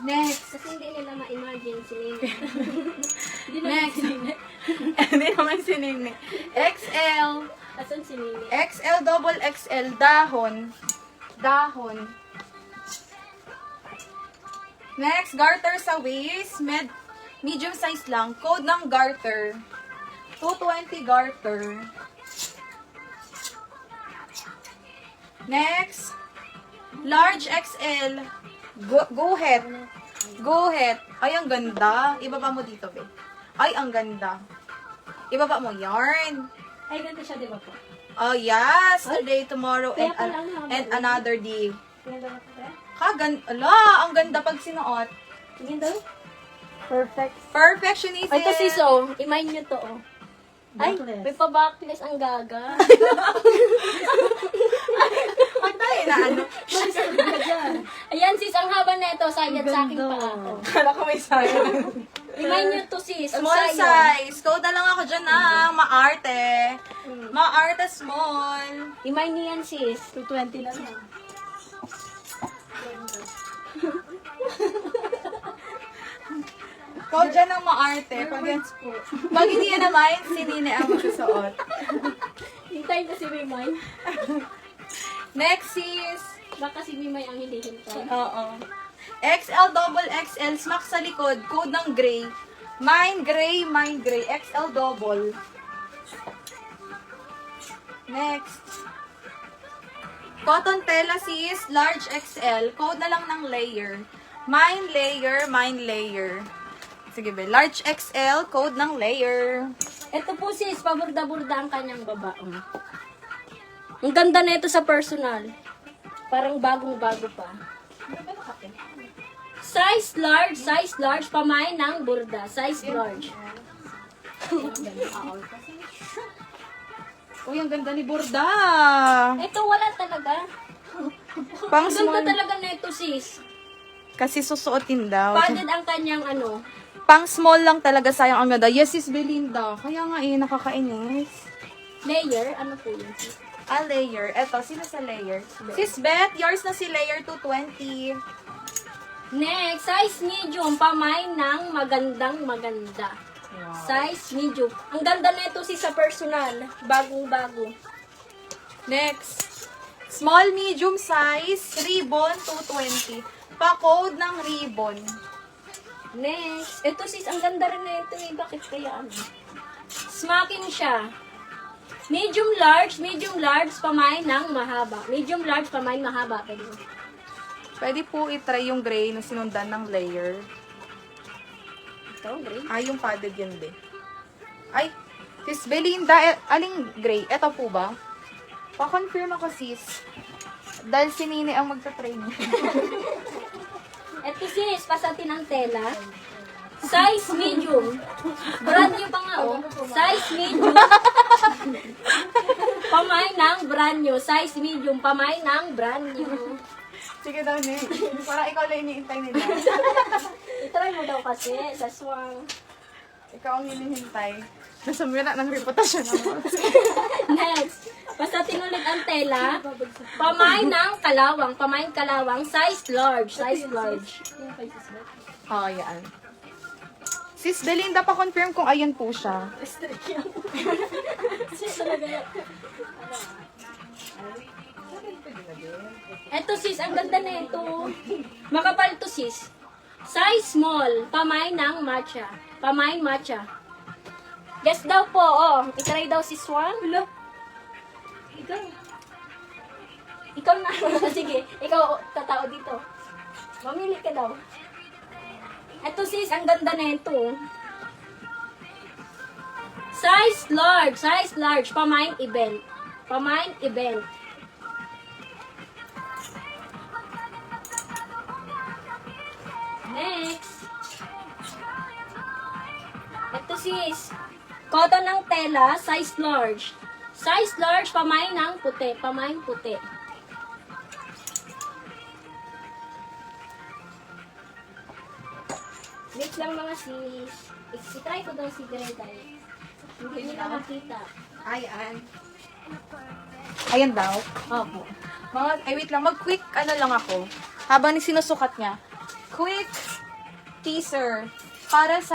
Next. Kasi hindi nila ma-imagine si Nene. Next. Hindi naman si Nene. XL. Asan si Nene? XL, double XL, dahon. Dahon. Next, garter sa waist. Medium size lang. Code ng garter. 220 garter. Next, large XL. Go ahead. Go ahead. Ay, ang ganda. Ibaba mo dito, babe. Ay, ang ganda. Ibaba mo, yarn. Ay, ganito siya, di ba po? Oh, yes. Today, tomorrow, Kaya and, pala, ano, and another day. Tingin daw ako, te? Ala, ang ganda pag sinuot. Tingin daw? Perfect. Perfectionism. Ay, ito sis, oh. Imayin nyo to, oh. Ay, may pa-backless ang gaga. Pag tayo na ano. Ayan sis, ang haba na ito. Sayad sa aking paa ko. Kala ko may sayo. Imayin nyo to sis. Ang Small sayo. size. Code na lang ako dyan na maarte. Maarte small. Imayin nyo yan sis. 220 lang. Code dyan ng maarte. Pag hindi yan naman, si Nene ang magsusuot. Hintay na si Mimay. Next is, Baka si Mimay ang hindi hintay. oo. XL, double XL, smack sa likod. Code ng gray. Mine gray. XL double. Next. Cotton tela sis, large XL. Code na lang ng layer. Mine layer. Sige be, large XL, code ng layer. Ito po sis, paburda-burda ang kanyang babaong. Ang ganda na ito sa personal. Parang bagong-bago pa. Size large, pamain ng burda. Size large. Uy, ang ganda ni Borda. Ito wala talaga. Pang Ang ganda small. talaga na ito sis. Kasi susuotin daw. Padded ang kanyang ano. Pang small lang talaga, sayang ang ganda. Yes, sis Belinda. Kaya nga nakakainis. Layer, ano po yun sis? A layer. Eto, sino sa layer? Sis Beth, yours na si layer 220. Next, size medium, pamay ng maganda. Size medium. Ang ganda na ito sis sa personal. Bagong-bago. Next. Small, medium size, ribbon 220. Pa-code ng ribbon. Next, ito sis, ang ganda rin na ito eh. Bakit kaya ano? Smacking siya. Medium large, pamay ng mahaba. Medium large, pamay mahaba. Pwede mo. Pwede po itry yung gray na sinundan ng layer. Ito, gray. Ay, yung padded yun din. Ay, sis Belinda, aling gray? Ito po ba? Pa-confirm ako sis. Dahil si Nini ang magta-try niya. Ito sis, pasatin ang tela. Size medium. Brand new pa nga oh. Size medium. Pamay ng brand new. Size medium. Pamay ng brand new. Sige daw, Nini. Parang ikaw lang iniintay nila. I-try mo daw kasi sa swang. Ikaw ang hinihintay. Nasumira ng reputasyon mo. Next. Pasatin ulit ang tela. Pamay ng kalawang. Pamay ng kalawang. Size large. Oh, yan. Sis Belinda, pa-confirm kung ayan po siya. Sis talaga. Eto sis, ang ganda na ito. Makapal to sis. Size small. Pamay ng matcha. Pamay matcha. Guess daw po, oh. I-try daw si Swan. Hello. Ikaw na. Sige, ikaw tatao dito. Mamili ka daw. Eto sis, ang ganda na ito. Size large, pamain event. Next. Ito sis, cotton ng tela, size large. Size large, pamain ng puti, Wait lang mga sis. I-try ko daw si Greta. Hindi nila makita. Ayan. Ayan daw. Opo. Mga, ay wait lang, mag-quick ano lang ako. Habang sinusukat niya. Quick teaser para sa